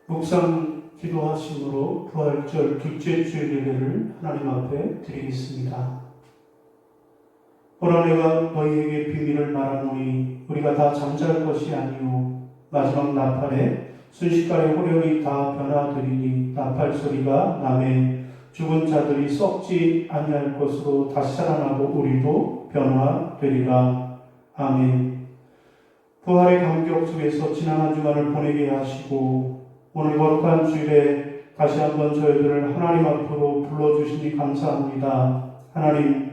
묵상 기도하심으로 부활절 둘째 주일 예배를 하나님 앞에 드리겠습니다. 오라 내가 너희에게 비밀을 말하노니 우리가 다 잠잘 것이 아니요 마지막 나팔에 순식간에 호련히 다 변화되리니 나팔 소리가 나매 죽은 자들이 썩지 아니할 것으로 다시 살아나고 우리도 변화되리라. 아멘. 부활의 감격 속에서 지난 한 주간을 보내게 하시고 오늘 거룩한 주일에 다시 한번 저희들을 하나님 앞으로 불러주시니 감사합니다. 하나님,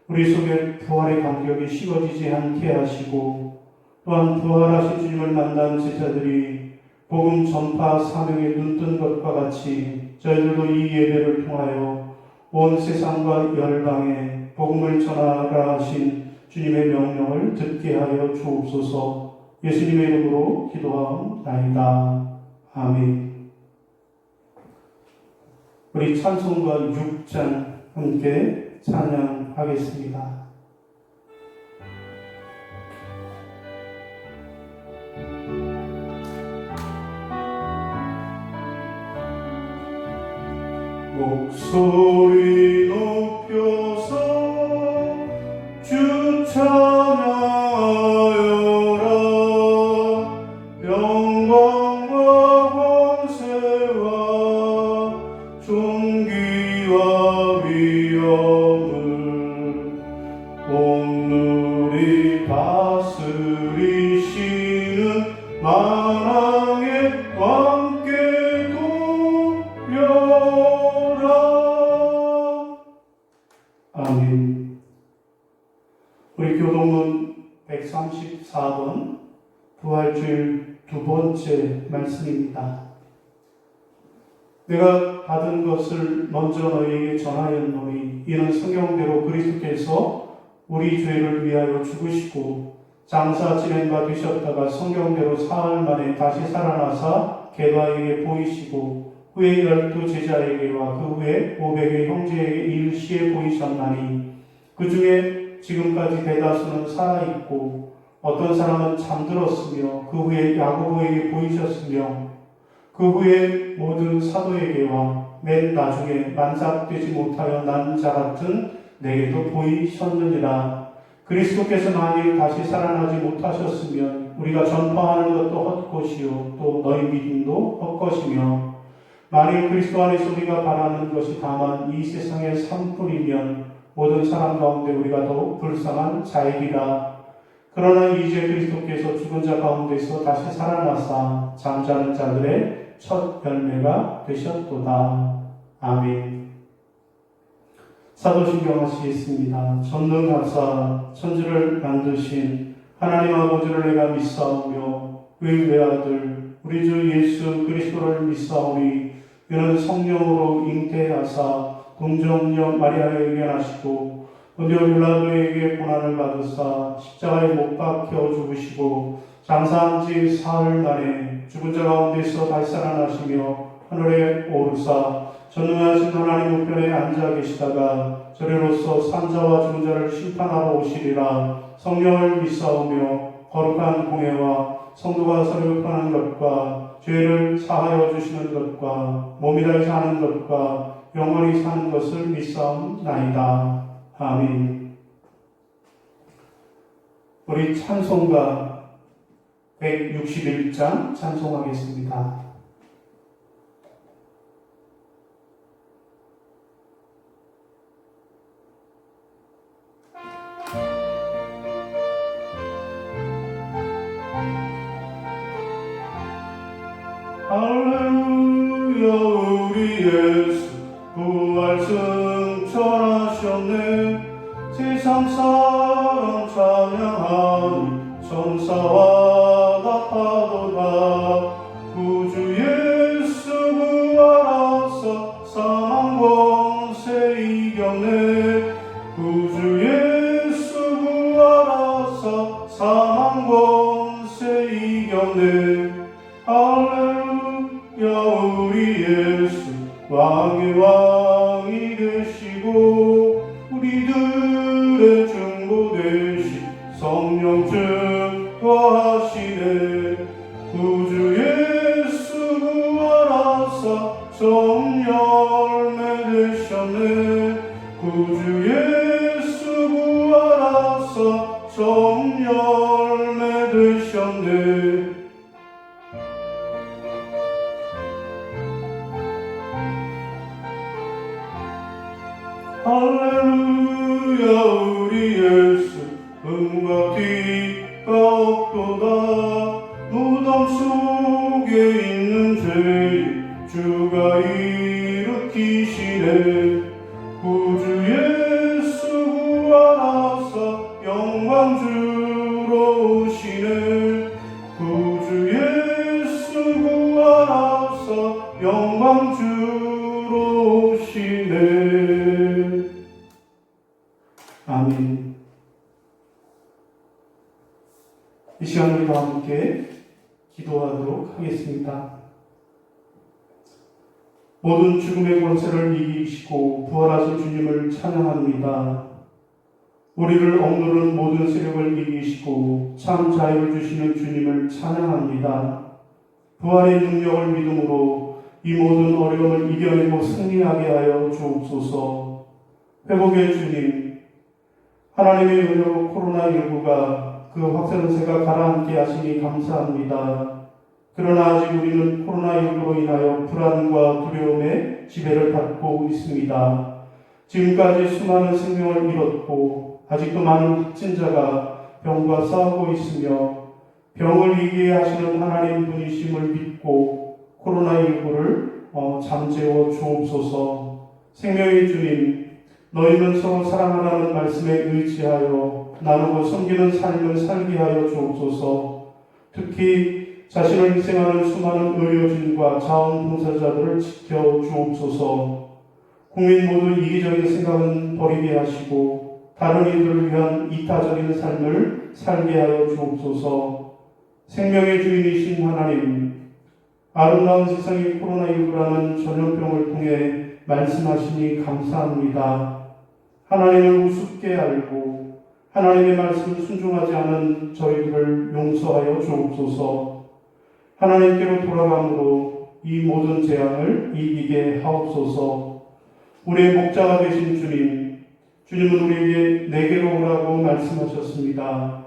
우리 속에 부활의 감격이 식어지지 않게 하시고 또한 부활하신 주님을 만난 제자들이 복음 전파 사명에 눈뜬 것과 같이 저희들도 이 예배를 통하여 온 세상과 열방에 복음을 전하라 하신 주님의 명령을 듣게 하여 주옵소서. 예수님의 이름으로 기도하옵나이다. 아멘. 우리 찬송가 6장 함께 찬양하겠습니다. 목소리 높여서 주 찬양하여라. 영광과 권세와 존귀와 위엄을 온누리 다스리시는 만왕의 왕께 돌려라. 아멘. 우리 교동문 134번 부활주일 두 번째 말씀입니다. 내가 받은 것을 먼저 너희에게 전하였노니 이는 성경대로 그리스도께서 우리 죄를 위하여 죽으시고 장사 지낸 바 되셨다가 성경대로 사흘 만에 다시 살아나사 게바에게 보이시고 후에 12 제자에게와 그 후에 500의 형제에게 일시에 보이셨나니 그 중에 지금까지 대다수는 살아있고 어떤 사람은 잠들었으며 그 후에 야고보에게 보이셨으며 그 후에 모든 사도에게와 맨 나중에 만삭되지 못하여 난 자 같은 내게도 보이셨느니라. 그리스도께서 만일 다시 살아나지 못하셨으면 우리가 전파하는 것도 헛것이요 또 너희 믿음도 헛것이며 만일 그리스도 안에서 우리가 바라는 것이 다만 이 세상의 산뿐이면 모든 사람 가운데 우리가 더욱 불쌍한 자이리라. 그러나 이제 그리스도께서 죽은 자 가운데서 다시 살아나사 잠자는 자들의 첫 열매가 되셨도다. 아멘. 사도신경 하시겠습니다. 전능하사 천지를 만드신 하나님 아버지를 내가 믿사오며 그의 외아들 우리 주 예수 그리스도를 믿사오니 그는 성령으로 잉태하사 동정녀 마리아에게 나시고 본디오 빌라도에게 고난을 받으사 십자가에 못 박혀 죽으시고 장사한 지 사흘 만에 죽은 자 가운데서 다시 살아나시며 하늘에 오르사 전능하신 하나님 우편에 앉아 계시다가 저리로서 산자와 죽은 자를 심판하러 오시리라. 성령을 믿사오며 거룩한 공회와 성도가 서로 협하는 것과 죄를 사하여 주시는 것과 몸이 다시 사는 것과 영원히 사는 것을 믿사옵나이다. 아멘. 우리 찬송가 161장 찬송하겠습니다. 할렐루야 우리 예수 부활 승천하셨네. 세상 사람 찬양하니 천사와 같아도다. 구주 예수 부활하사 사망 권세 이겼네. 구주 예수 부활하사 사망 권세 이겼네. 할렐루야 우리 예수 왕의 왕이 되시고 우리들의 중보 되신 성령 증거하시네. 구주 예수 정열매 되셨네. 할렐루야 우리 예수 음과 뒤가 없도다. 무덤 속에 있는 죄 주가 일으키시네. 구주 예수 구하나사 영광 주러 오시네. 구주 예수 구하나사 영광 주러 오시네. 아멘. 이 시간 우리가 함께 기도하도록 하겠습니다. 모든 죽음의 권세를 이기시고 부활하신 주님을 찬양합니다. 우리를 억누르는 모든 세력을 이기시고 참 자유를 주시는 주님을 찬양합니다. 부활의 능력을 믿음으로 이 모든 어려움을 이겨내고 승리하게 하여 주옵소서. 회복의 주님, 하나님의 은혜로 코로나19가 그 확산세가 가라앉게 하시니 감사합니다. 그러나 아직 우리는 코로나19로 인하여 불안과 두려움의 지배를 받고 있습니다. 지금까지 수많은 생명을 잃었고 아직도 많은 확진자가 병과 싸우고 있으며 병을 이기게 하시는 하나님 분이심을 믿고 코로나19를 잠재워 주옵소서. 생명의 주님, 너희는 서로 사랑하라는 말씀에 의지하여 나누고 섬기는 삶을 살게 하여 주옵소서. 특히 자신을 희생하는 수많은 의료진과 자원봉사자들을 지켜 주옵소서. 국민 모두 이기적인 생각은 버리게 하시고 다른 이들을 위한 이타적인 삶을 살게 하여 주옵소서. 생명의 주인이신 하나님, 아름다운 세상의 코로나19라는 전염병을 통해 말씀하시니 감사합니다. 하나님을 우습게 알고 하나님의 말씀을 순종하지 않은 저희들을 용서하여 주옵소서. 하나님께로 돌아감으로 이 모든 재앙을 이기게 하옵소서. 우리의 목자가 되신 주님, 주님은 우리에게 내게로 오라고 말씀하셨습니다.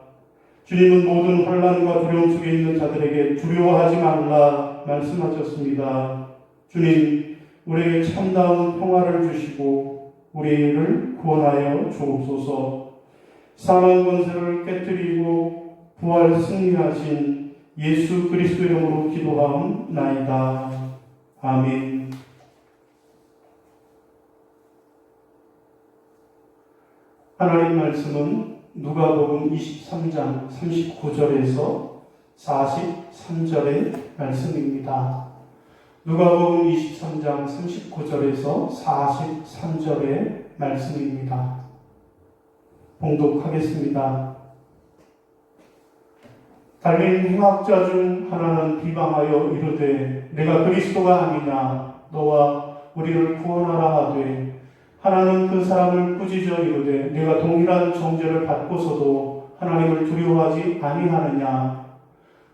주님은 모든 환난과 두려움 속에 있는 자들에게 두려워하지 말라 말씀하셨습니다. 주님, 우리에게 참다운 평화를 주시고 우리를 구원하여 주옵소서. 사망 권세를 깨뜨리고 부활 승리하신 예수 그리스도 이름으로 기도하옵나이다. 아멘. 하나님 말씀은 누가복음 23장 39절에서 43절의 말씀입니다. 누가복음 23장 39절에서 43절의 말씀입니다. 봉독하겠습니다. 달린 행악자 중 하나는 비방하여 이르되 내가 그리스도가 아니냐 너와 우리를 구원하라 하되 하나는 그 사람을 꾸짖어 이르되 내가 동일한 정죄를 받고서도 하나님을 두려워하지 아니하느냐.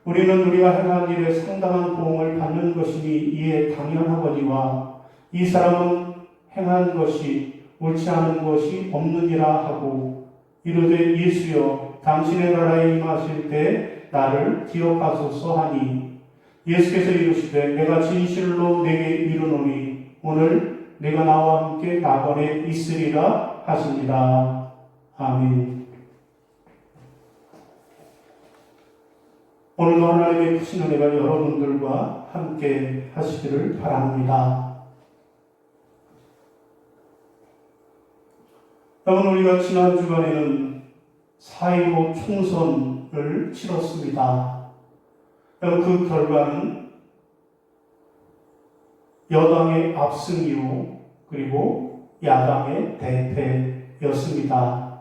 우리는 우리가 행한 일에 상당한 보응을 받는 것이니 이에 당연하거니와 이 사람은 행한 것이 옳지 않은 것이 없느니라 하고 이르되 예수여 당신의 나라에 임하실 때 나를 기억하소서 하니 예수께서 이르시되 내가 진실로 내게 이르노니 오늘 내가 나와 함께 낙원에 있으리라 하시니라. 아멘. 오늘도 하나님의 크신 은혜가 여러분들과 함께 하시기를 바랍니다. 여러분, 우리가 지난 주간에는 4.15 총선을 치렀습니다. 여러분, 그 결과는 여당의 압승이요 그리고 야당의 대패였습니다.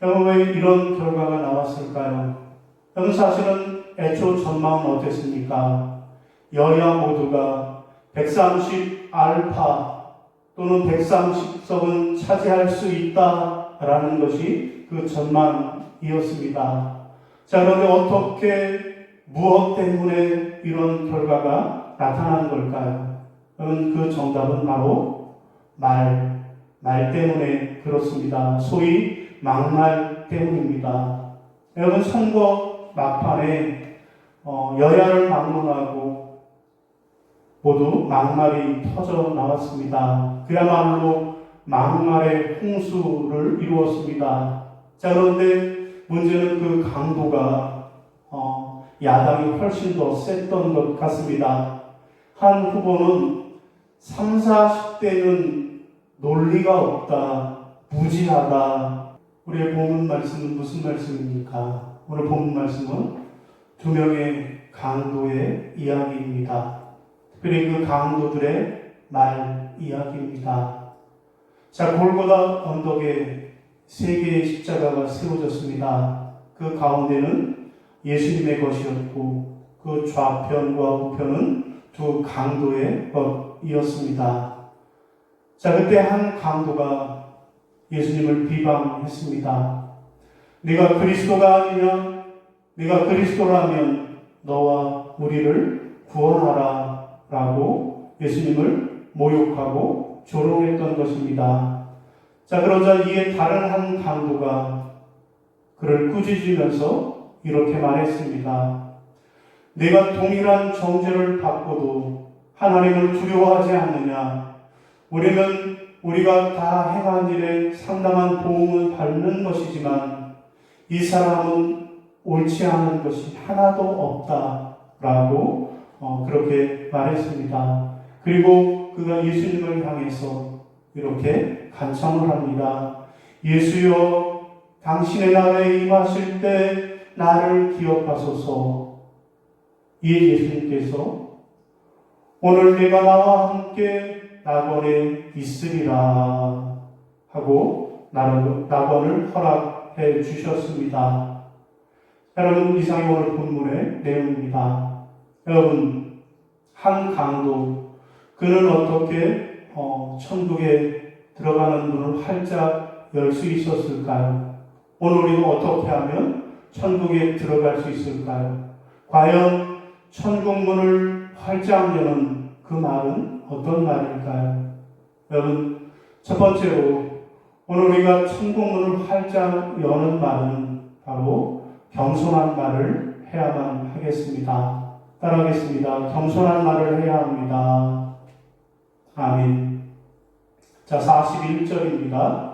여러분, 왜 이런 결과가 나왔을까요? 여러분, 사실은 애초 전망은 어땠습니까? 여야 모두가 130 알파 또는 130석은 차지할 수 있다라는 것이 그 전망이었습니다. 자, 그런데 어떻게 무엇 때문에 이런 결과가 나타난 걸까요? 그 정답은 바로 말 때문에 그렇습니다. 소위 막말 때문입니다. 여러분, 선거 막판에 여야를 막론하고 모두 막말이 터져 나왔습니다. 그야말로 막말의 홍수를 이루었습니다. 자, 그런데 문제는 그 강도가 야당이 훨씬 더 셌던 것 같습니다. 한 후보는 3, 40대는 논리가 없다, 무지하다. 우리의 본문 말씀은 무슨 말씀입니까? 오늘 본문 말씀은 두 명의 강도의 이야기입니다. 특별히 그 강도들의 말 이야기입니다. 자, 골고다 언덕에 세 개의 십자가가 세워졌습니다. 그 가운데는 예수님의 것이었고 그 좌편과 우편은 두 강도의 것이었습니다. 자, 그때 한 강도가 예수님을 비방했습니다. 네가 그리스도가 아니냐? 네가 그리스도라면 너와 우리를 구원하라 라고 예수님을 모욕하고 조롱했던 것입니다. 자, 그러자 이에 다른 한 강도가 그를 꾸짖으면서 이렇게 말했습니다. 내가 동일한 정죄를 받고도 하나님을 두려워하지 않느냐? 우리가 다 행한 일에 상당한 보응을 받는 것이지만 이 사람은 옳지 않은 것이 하나도 없다라고 그렇게 말했습니다. 그리고 그가 예수님을 향해서 이렇게 간청을 합니다. 예수여, 당신의 나라에 임하실 때 나를 기억하소서. 이에 예수님께서 오늘 내가 나와 함께 낙원에 있으리라 하고 낙원을 허락해 주셨습니다. 여러분, 이상이 오늘 본문의 내용입니다. 여러분, 한 강도, 그는 어떻게 천국에 들어가는 문을 활짝 열 수 있었을까요? 오늘 우리는 어떻게 하면 천국에 들어갈 수 있을까요? 과연 천국 문을 활짝 여는 그 말은 어떤 말일까요? 여러분, 첫 번째로 오늘 우리가 천국 문을 활짝 여는 말은 바로 겸손한 말을 해야만 하겠습니다. 따라하겠습니다. 겸손한 말을 해야 합니다. 아멘. 자, 41절입니다.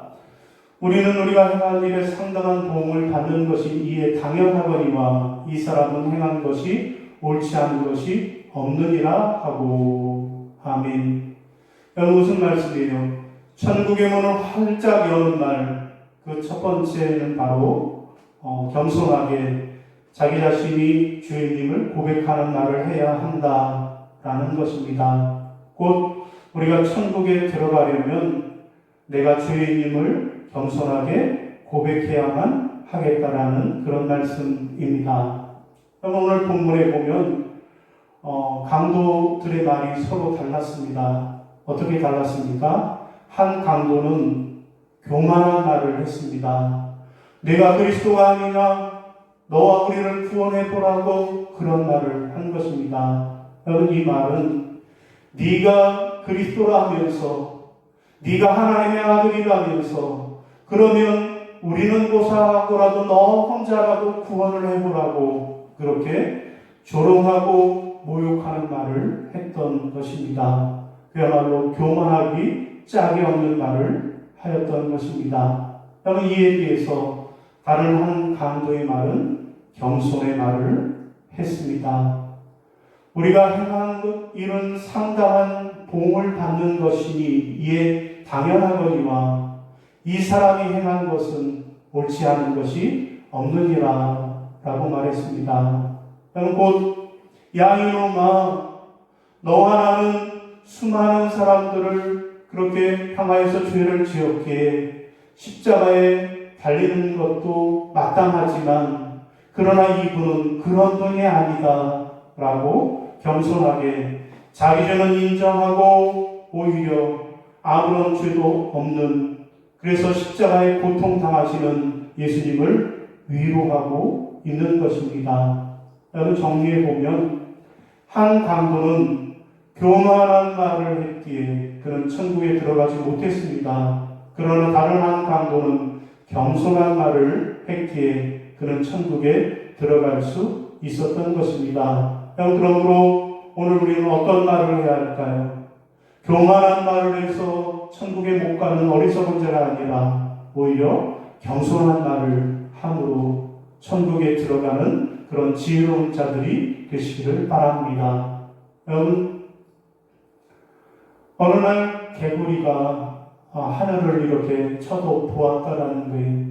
우리는 우리가 행한 일에 상당한 보응을 받는 것이 이에 당연하거니와 이 사람은 행한 것이 옳지 않은 것이 없느니라 하고. 아멘. 여러분, 무슨 말씀이에요? 천국의 문을 활짝 여는 말, 그 첫 번째는 바로 겸손하게 자기 자신이 주님을 고백하는 말을 해야 한다라는 것입니다. 곧 우리가 천국에 들어가려면 내가 주님을 겸손하게 고백해야만 하겠다라는 그런 말씀입니다. 오늘 본문에 보면 강도들의 말이 서로 달랐습니다. 어떻게 달랐습니까? 한 강도는 교만한 말을 했습니다. 내가 그리스도가 아니냐? 너와 우리를 구원해 보라고 그런 말을 한 것입니다. 여러분, 이 말은 네가 그리스도라 하면서, 네가 하나님의 아들이라면서, 그러면 우리는 고사하고라도 너 혼자라도 구원을 해보라고 그렇게 조롱하고 모욕하는 말을 했던 것입니다. 그야말로 교만하기 짝이 없는 말을 하였던 것입니다. 여러분, 이에 비해서 다른 한 강도의 말은 겸손의 말을 했습니다. 우리가 행한 일은 상당한 보응을 받는 것이니 이에 당연하거니와 이 사람이 행한 것은 옳지 않은 것이 없느니라 라고 말했습니다. 곧 야 이놈아, 너와 나는 수많은 사람들을 그렇게 향하여서 죄를 지었기에 십자가에 달리는 것도 마땅하지만 그러나 이분은 그런 분이 아니다 라고 겸손하게 자기 죄는 인정하고 오히려 아무런 죄도 없는, 그래서 십자가에 고통당하시는 예수님을 위로하고 있는 것입니다. 여러분, 정리해보면 한 강도는 교만한 말을 했기에 그는 천국에 들어가지 못했습니다. 그러나 다른 한 강도는 겸손한 말을 했기에 그는 천국에 들어갈 수 있었던 것입니다. 그러므로 오늘 우리는 어떤 말을 해야 할까요? 교만한 말을 해서 천국에 못 가는 어리석은 자가 아니라 오히려 겸손한 말을 함으로 천국에 들어가는 그런 지혜로운 자들이 되시기를 바랍니다. 여러분, 어느 날 개구리가 하늘을 이렇게 쳐다보았다라는 거예요.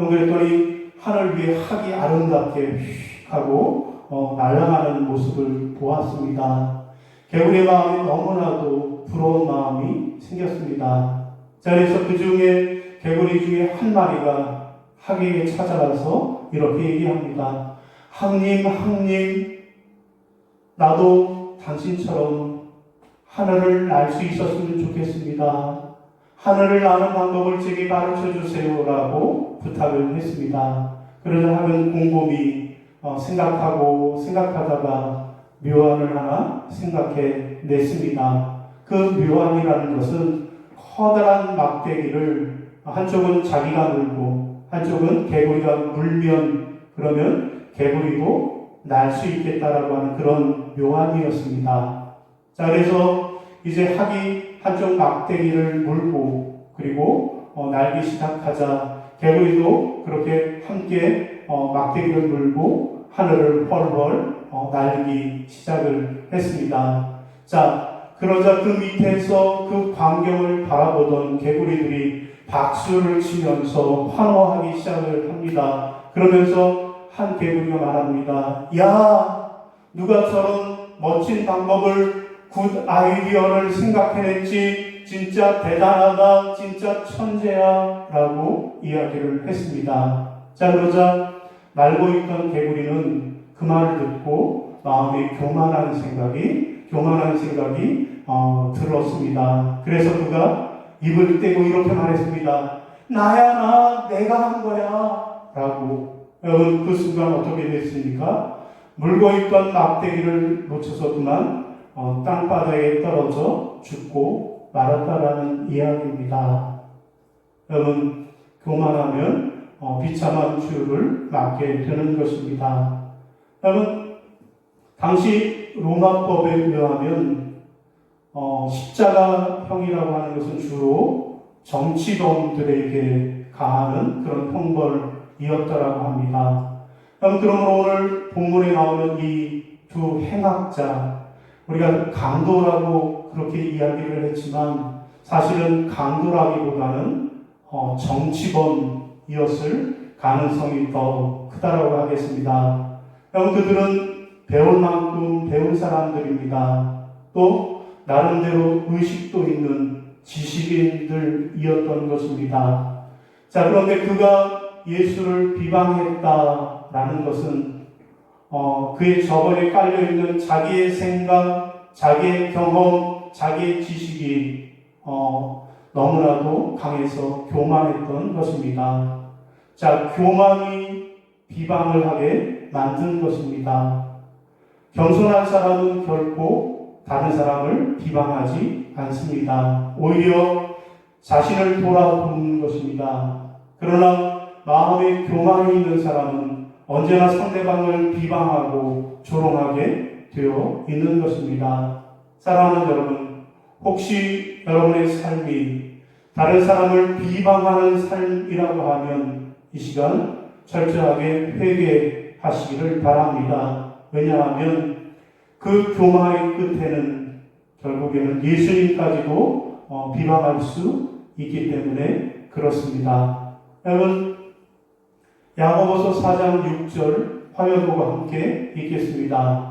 그랬더니 하늘 위에 학이 아름답게 휙 하고 날아가는 모습을 보았습니다. 개구리의 마음이 너무나도 부러운 마음이 생겼습니다. 자, 그래서 그 중에 개구리 중에 한 마리가 학에게 찾아가서 이렇게 얘기합니다. 학님, 나도 당신처럼 하늘을 날 수 있었으면 좋겠습니다. 하늘을 나는 방법을 제게 가르쳐 주세요라고 부탁을 했습니다. 그러자 하면 곰곰이 생각하다가 묘안을 하나 생각해 냈습니다. 그 묘안이라는 것은 커다란 막대기를 한쪽은 자기가 물고 한쪽은 개구리가 물면 그러면 개구리도 날 수 있겠다라고 하는 그런 묘안이었습니다. 자, 그래서 이제 학이 한쪽 막대기를 물고 그리고 날기 시작하자 개구리도 그렇게 함께 막대기를 물고 하늘을 펄펄 날기 시작을 했습니다. 자, 그러자 그 밑에서 그 광경을 바라보던 개구리들이 박수를 치면서 환호하기 시작을 합니다. 그러면서 한 개구리가 말합니다. 야, 누가 저런 멋진 방법을 굿 아이디어를 생각해냈지 진짜 대단하다, 진짜 천재야 라고 이야기를 했습니다. 자, 그러자 날고 있던 개구리는 그 말을 듣고 마음에 교만한 생각이 들었습니다. 그래서 그가 입을 떼고 이렇게 말했습니다. 나야, 내가 한 거야 라고. 여러분, 그 순간 어떻게 됐습니까? 물고 있던 막대기를 놓쳐서 그만 땅바닥에 떨어져 죽고 말았다라는 이야기입니다. 여러분, 교만하면 비참한 추를 맞게 되는 것입니다. 여러분, 당시 로마법에 의하면 십자가형이라고 하는 것은 주로 정치범들에게 가하는 그런 형벌이었다라고 합니다. 그러므로 오늘 본문에 나오는 이 두 행악자, 우리가 강도라고 그렇게 이야기를 했지만 사실은 강도라기보다는 정치범이었을 가능성이 더 크다라고 하겠습니다. 그들은 배울 만큼 배운 사람들입니다. 또 나름대로 의식도 있는 지식인들이었던 것입니다. 자, 그런데 그가 예수를 비방했다라는 것은 그의 저번에 깔려있는 자기의 생각, 자기의 경험, 자기의 지식이 너무나도 강해서 교만했던 것입니다. 자, 교만이 비방을 하게 만든 것입니다. 겸손한 사람은 결코 다른 사람을 비방하지 않습니다. 오히려 자신을 돌아보는 것입니다. 그러나 마음에 교만이 있는 사람은 언제나 상대방을 비방하고 조롱하게 되어 있는 것입니다. 사랑하는 여러분, 혹시 여러분의 삶이 다른 사람을 비방하는 삶이라고 하면 이 시간 철저하게 회개하시기를 바랍니다. 왜냐하면 그 교만의 끝에는 결국에는 예수님까지도 비방할 수 있기 때문에 그렇습니다. 여러분, 야고보서 4장 6절 화면보고 함께 읽겠습니다.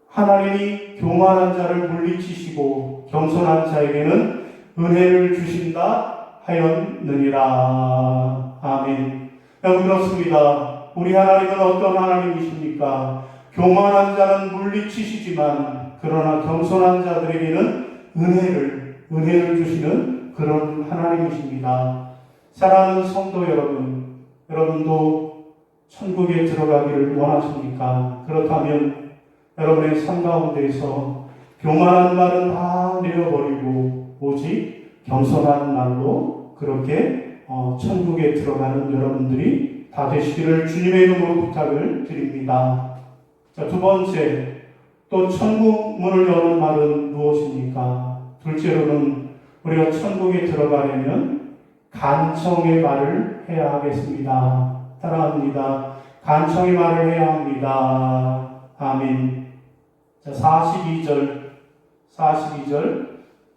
하나님이 교만한 자를 물리치시고 겸손한 자에게는 은혜를 주신다 하였느니라. 아멘. 여러분, 그렇습니다. 우리 하나님은 어떤 하나님이십니까? 교만한 자는 물리치시지만 그러나 겸손한 자들에게는 은혜를 주시는 그런 하나님이십니다. 사랑하는 성도 여러분, 여러분도 천국에 들어가기를 원하십니까? 그렇다면 여러분의 삶 가운데에서 교만한 말은 다 내려버리고 오직 겸손한 말로 그렇게 천국에 들어가는 여러분들이 다 되시기를 주님의 이름으로 부탁을 드립니다. 자, 두 번째, 또 천국 문을 여는 말은 무엇입니까? 둘째로는 우리가 천국에 들어가려면 간청의 말을 해야 하겠습니다. 따라합니다. 간청의 말을 해야 합니다. 아멘. 자, 42절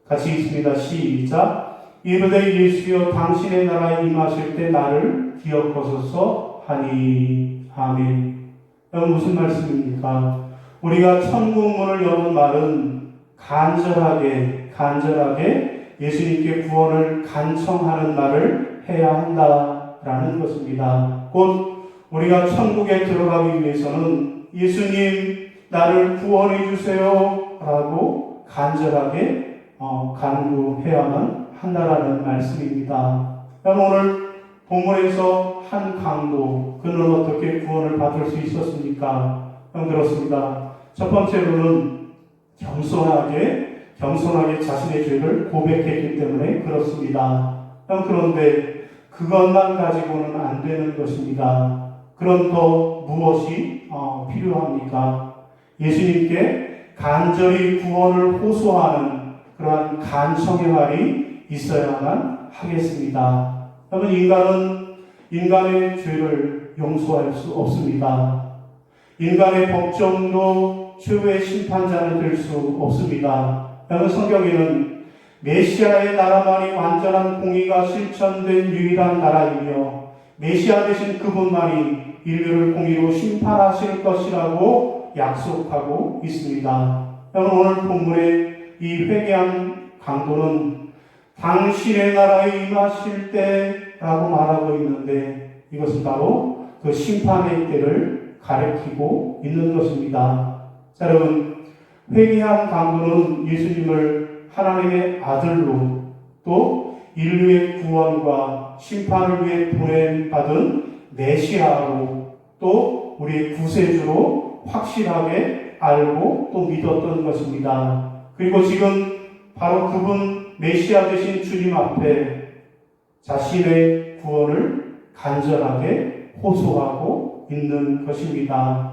같이 읽습니다. 시작. 이르되 예수여 당신의 나라에 임하실 때 나를 기억하소서 하니. 아멘. 이건 무슨 말씀입니까? 우리가 천국 문을 여는 말은 간절하게 예수님께 구원을 간청하는 말을 해야 한다라는 것입니다. 곧 우리가 천국에 들어가기 위해서는 예수님 나를 구원해 주세요 라고 간절하게 간구해야만 한다라는 말씀입니다. 오늘 본문에서 한 강도, 그는 어떻게 구원을 받을 수 있었습니까? 그렇습니다. 첫 번째로는 겸손하게 자신의 죄를 고백했기 때문에 그렇습니다. 그런데 그것만 가지고는 안 되는 것입니다. 그럼 더 무엇이 필요합니까? 예수님께 간절히 구원을 호소하는 그러한 간청의 말이 있어야만 하겠습니다. 여러분, 인간은 인간의 죄를 용서할 수 없습니다. 인간의 법정도 최후의 심판자는 될 수 없습니다. 여러분, 성경에는 메시아의 나라만이 완전한 공의가 실천된 유일한 나라이며 메시아 되신 그분만이 인류를 공의로 심판하실 것이라고 약속하고 있습니다. 여러분, 오늘 본문의 이 회개한 강도는 당신의 나라에 임하실 때라고 말하고 있는데 이것은 바로 그 심판의 때를 가리키고 있는 것입니다. 자, 여러분, 회개한 강도는 예수님을 하나님의 아들로 또 인류의 구원과 심판을 위해 보냄받은 메시아로 또 우리의 구세주로 확실하게 알고 또 믿었던 것입니다. 그리고 지금 바로 그분 메시아 되신 주님 앞에 자신의 구원을 간절하게 호소하고 있는 것입니다.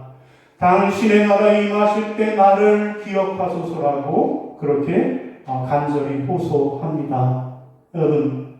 당신의 나라에 임하실 때 나를 기억하소서라고 그렇게 간절히 호소합니다. 여러분,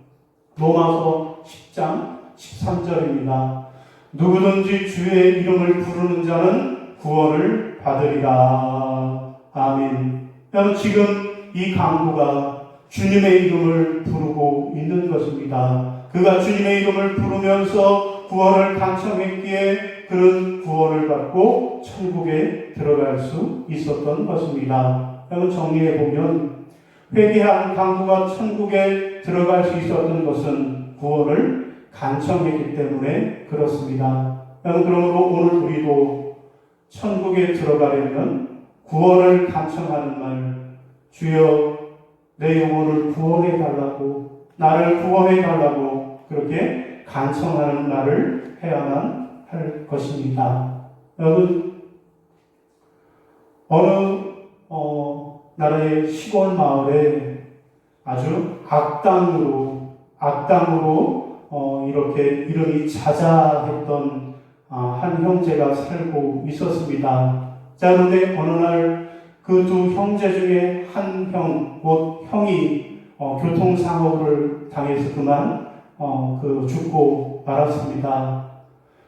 로마서 10장 13절입니다. 누구든지 주의 이름을 부르는 자는 구원을 받으리라. 아멘. 여러분, 지금 이 강도가 주님의 이름을 부르고 있는 것입니다. 그가 주님의 이름을 부르면서 구원을 간청했기에 그는 구원을 받고 천국에 들어갈 수 있었던 것입니다. 여러분, 정리해보면 회개한 강도가 천국에 들어갈 수 있었던 것은 구원을 간청했기 때문에 그렇습니다. 여러분, 그러므로 오늘 우리도 천국에 들어가려면 구원을 간청하는 말, 주여 내 영혼을 구원해 달라고, 나를 구원해 달라고 그렇게 간청하는 말을 해야만 할 것입니다. 여러분, 어느 나라의 시골 마을에 아주 악당으로 이렇게 이름이 자자했던 한 형제가 살고 있었습니다. 자, 그런데 어느 날 그 두 형제 중에 한 형이 교통사고를 당해서 그만 죽고 말았습니다.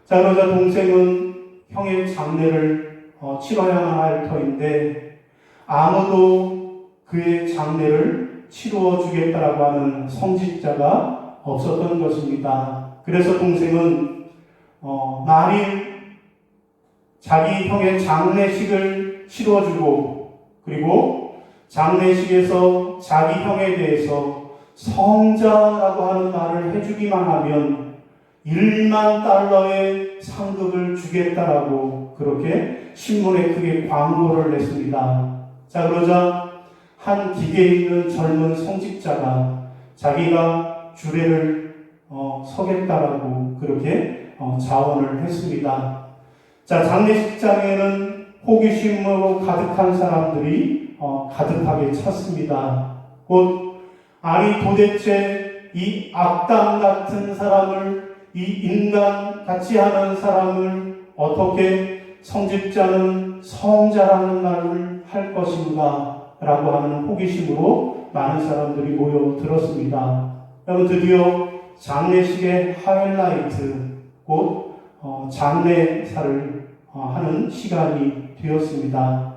자, 그러자 동생은 형의 장례를 치러야만 할 터인데 아무도 그의 장례를 치루어 주겠다라고 하는 성직자가 없었던 것입니다. 그래서 동생은 만일 자기 형의 장례식을 치러주고 그리고 장례식에서 자기 형에 대해서 성자라고 하는 말을 해주기만 하면 1만 달러의 상급을 주겠다라고 그렇게 신문에 크게 광고를 냈습니다. 자, 그러자 한 기계에 있는 젊은 성직자가 자기가 주례를 서겠다라고 그렇게 자원을 했습니다. 자, 장례식장에는 호기심으로 가득한 사람들이 가득하게 찼습니다. 곧 아니 도대체 이 악당 같은 사람을, 이 인간 같이 하는 사람을 어떻게 성직자는 성자라는 말을 할 것인가 라고 하는 호기심으로 많은 사람들이 모여들었습니다. 여러분, 드디어 장례식의 하이라이트, 곧 장례사를 하는 시간이 되었습니다.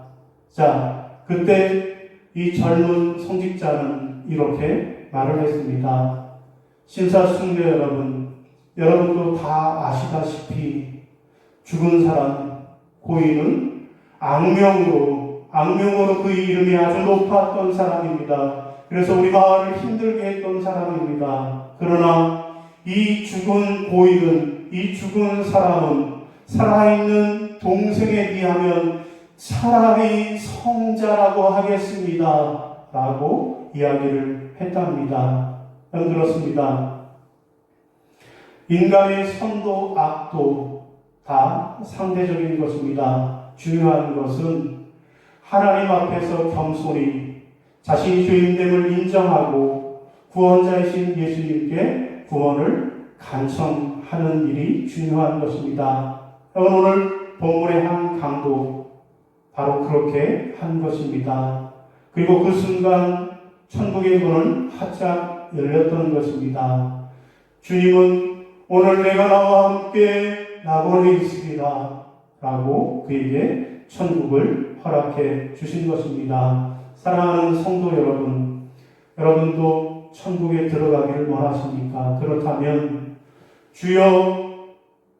자, 그때 이 젊은 성직자는 이렇게 말을 했습니다. 심사숙녀 여러분, 여러분도 다 아시다시피 죽은 사람, 고인은 악명으로 그 이름이 아주 높았던 사람입니다. 그래서 우리 마을을 힘들게 했던 사람입니다. 그러나 이 죽은 고인은, 이 죽은 사람은 살아있는 동생에 비하면 차라리 성자라고 하겠습니다. 라고 이야기를 했답니다. 그렇습니다. 인간의 선도, 악도 다 상대적인 것입니다. 중요한 것은 하나님 앞에서 겸손히 자신이 주인됨을 인정하고 구원자이신 예수님께 구원을 간청하는 일이 중요한 것입니다. 오늘 본문의 한 강도 바로 그렇게 한 것입니다. 그리고 그 순간 천국의 문은 활짝 열렸던 것입니다. 주님은 오늘 내가 나와 함께 낙원에 있으리라 라고 그에게 천국을 허락해 주신 것입니다. 사랑하는 성도 여러분, 여러분도 천국에 들어가기를 원하십니까? 그렇다면 주여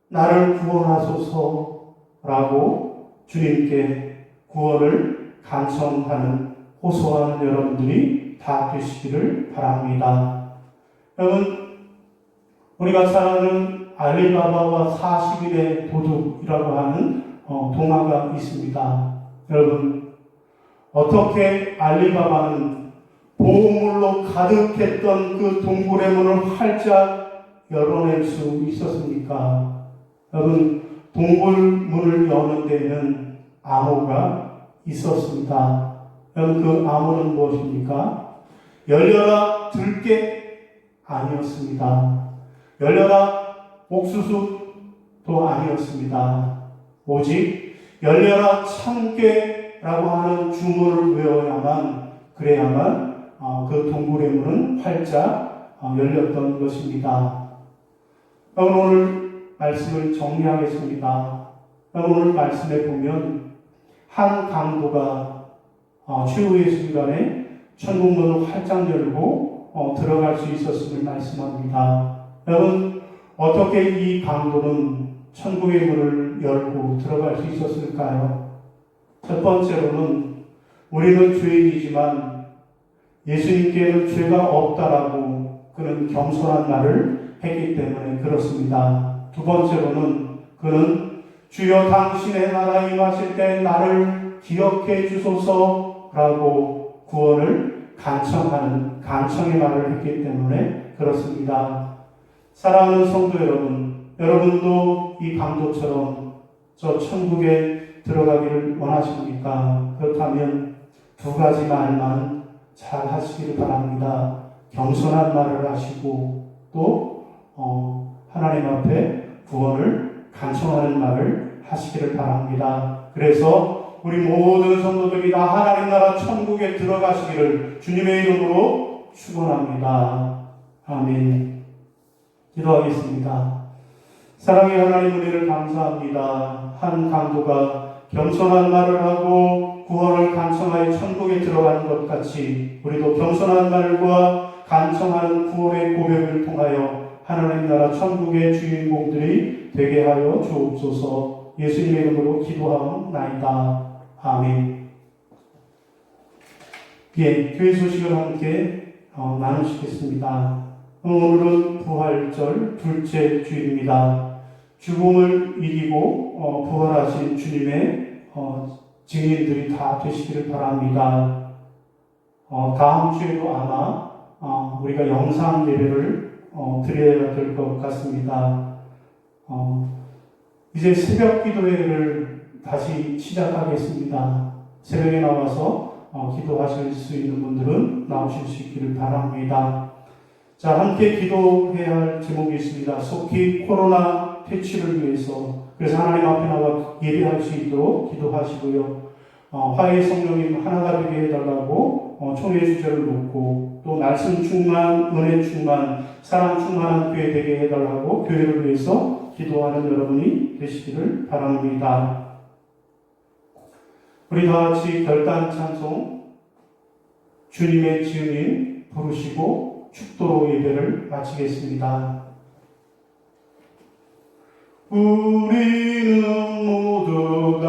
나를 구원하소서 라고 주님께 구원을 간청하는, 호소하는 여러분들이 다 되시기를 바랍니다. 여러분, 우리가 사는 알리바바와 40일의 도둑이라고 하는 동화가 있습니다. 여러분, 어떻게 알리바바는 보물로 가득했던 그 동굴의 문을 활짝 열어낼 수 있었습니까? 여러분, 동굴 문을 여는 데에는 암호가 있었습니다. 여러분, 그 암호는 무엇입니까? 열려라 들깨 아니었습니다. 열려라 옥수수도 아니었습니다. 오직 열려라 참깨라고 하는 주문을 외워야만, 그래야만 그 동굴의 문은 활짝 열렸던 것입니다. 오늘 말씀을 정리하겠습니다. 오늘 말씀에 보면 한 강도가 최후의 순간에 천국문을 활짝 열고 들어갈 수 있었음을 말씀합니다. 여러분, 어떻게 이 강도는 천국의 문을 열고 들어갈 수 있었을까요? 첫 번째로는 우리는 죄인이지만 예수님께는 죄가 없다라고 그는 겸손한 말을 했기 때문에 그렇습니다. 두 번째로는 그는 주여 당신의 나라 임하실 때 나를 기억해 주소서라고 구원을 간청하는 간청의 말을 했기 때문에 그렇습니다. 사랑하는 성도 여러분, 여러분도 이 강도처럼 저 천국에 들어가기를 원하십니까? 그렇다면 두 가지 말만 잘 하시기를 바랍니다. 겸손한 말을 하시고 또 하나님 앞에 구원을 간청하는 말을 하시기를 바랍니다. 그래서 우리 모든 성도들이 다 하나님 나라 천국에 들어가시기를 주님의 이름으로 축원합니다. 아멘. 기도하겠습니다. 사랑의 하나님, 우리를 감사합니다. 한 강도가 겸손한 말을 하고 구원을 간청하여 천국에 들어가는 것 같이 우리도 겸손한 말과 간청하는 구원의 고백을 통하여 하나님 나라 천국의 주인공들이 되게 하여 주옵소서. 예수님의 이름으로 기도하옵나이다. 아멘. 예, 교회 소식을 함께 나누시겠습니다. 오늘은 부활절 둘째 주일입니다. 죽음을 이기고 부활하신 주님의 증인들이 다 되시기를 바랍니다. 다음 주에도 아마 우리가 영상 예배를 드려야 될 것 같습니다. 이제 새벽 기도회를 다시 시작하겠습니다. 새벽에 나와서 기도하실 수 있는 분들은 나오실 수 있기를 바랍니다. 자, 함께 기도해야 할 제목이 있습니다. 속히 코로나 퇴치를 위해서. 그래서 하나님 앞에 나와 예배할 수 있도록 기도하시고요. 화해 성령님 하나가 되게 해달라고 총회 주제를 놓고, 또 말씀 충만, 은혜 충만, 사랑 충만한 교회 되게 해달라고 교회를 위해서 기도하는 여러분이 되시기를 바랍니다. 우리 다 같이 결단 찬송 주님의 증인 부르시고 축도로 예배를 마치겠습니다. 우리는 모두가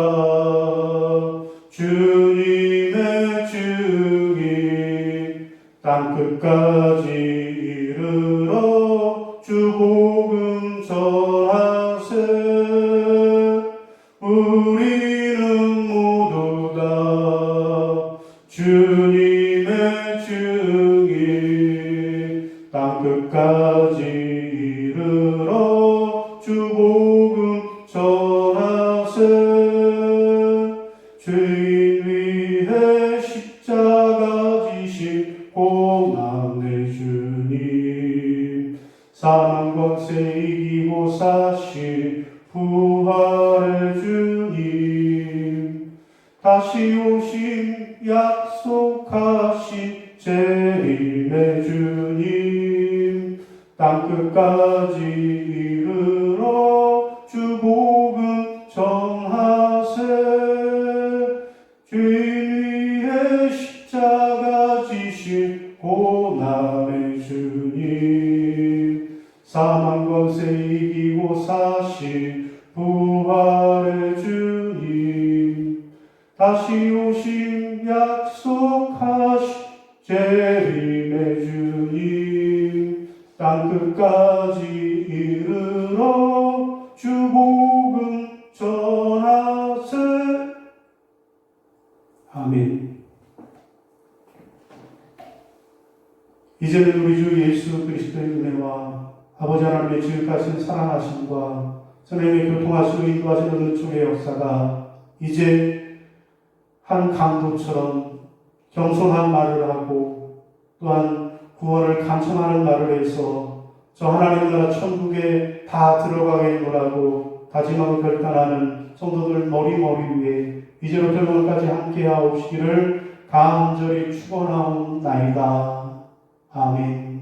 주님의 증인 땅끝까지 이르러 주 복음 전하세. 우리는 모두가 주님의 증인 땅끝까지 이르러 주 복음 전하세. 죄인 위해 십자가 지신 고난의 주님, 사망 권세 이기고 사신 부활의 주님, 다시 오심 약속하신 재림의 주님, 땅끝까지 이르러 주 복음 전하세. 죄인 위해 십자가 지신 고난의 주님, 사망 권세 이기고 사신 부활의 주님, 다시 오심 약속하신 재림의 주님, 땅끝까지 이르러 주 복음 전하세. 아멘. 이제는 우리 주 예수 그리스도의 은혜와 아버지 하나님의 지극하신 사랑하심과 선생님의 교통하시고 인도하시는 은총의 역사가 이제 한 강도처럼 겸손한 말을 하고 또한 구원을 간청하는 말을 해서 저 하나님 나라 천국에 다 들어가겠노라고 다짐하고 결단하는 성도들 머리 위에 이제로부터 영원까지 함께 하옵시기를 간절히 축원하옵나이다. 아멘.